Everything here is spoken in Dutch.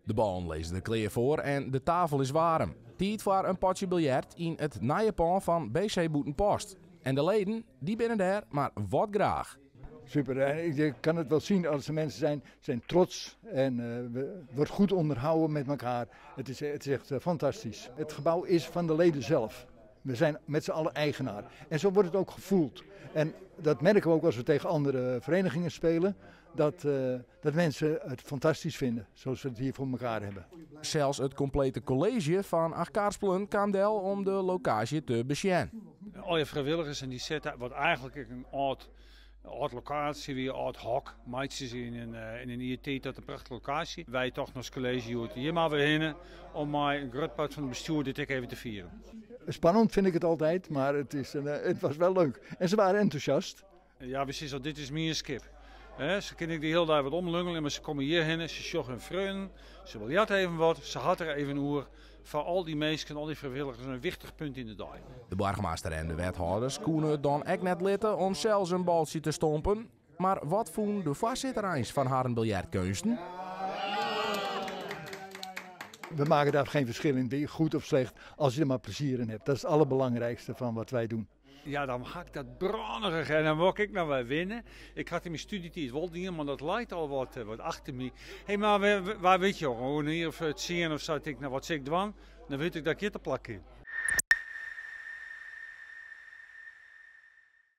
De bal leest de kleer voor en de tafel is warm. Tijd voor een potje biljart in het naaienpan van BC Boetenpost. En de leden, die binnen daar, maar wat graag. Super, je kan het wel zien als de mensen zijn trots en wordt goed onderhouden met elkaar. Het is echt fantastisch. Het gebouw is van de leden zelf. We zijn met z'n allen eigenaar. En zo wordt het ook gevoeld. En dat merken we ook als we tegen andere verenigingen spelen. Dat mensen het fantastisch vinden, zoals we het hier voor elkaar hebben. Zelfs het complete college van Achtkaarsplun kwam del om de locatie te besjen. Al je vrijwilligers en die zetten wat eigenlijk een oud locatie, weer oud hok. Meidjes in een IET, dat een prachtige locatie. Wij toch nog als college hier maar weer heen om mij een groot part van het bestuur dit even te vieren. Spannend vind ik het altijd, maar het was wel leuk. En ze waren enthousiast. Ja, precies, dit is meer een skip. Ze kunnen de hele dag wat omlungelen, maar ze komen hierheen, ze sjoggen hun vreun, ze willen even wat, ze had er even een oer. Voor al die mensen en al die vrijwilligers een wichtig punt in de dag. De burgemeester en de wethouders konden het dan ook net litten om zelfs een baltje te stompen. Maar wat vonden de voorzitter eens van haar biljartkunsten? We maken daar geen verschil in, goed of slecht, als je er maar plezier in hebt. Dat is het allerbelangrijkste van wat wij doen. Ja, dan ga ik dat brandig en dan word ik nou weer winnen. Ik had in mijn studietijd wel dingen, maar dat lijkt al wat achter me. Hé, maar waar weet je, gewoon hier of het zien of zo, ik nou wat zeg ik dan weet ik dat ik hier te plakken.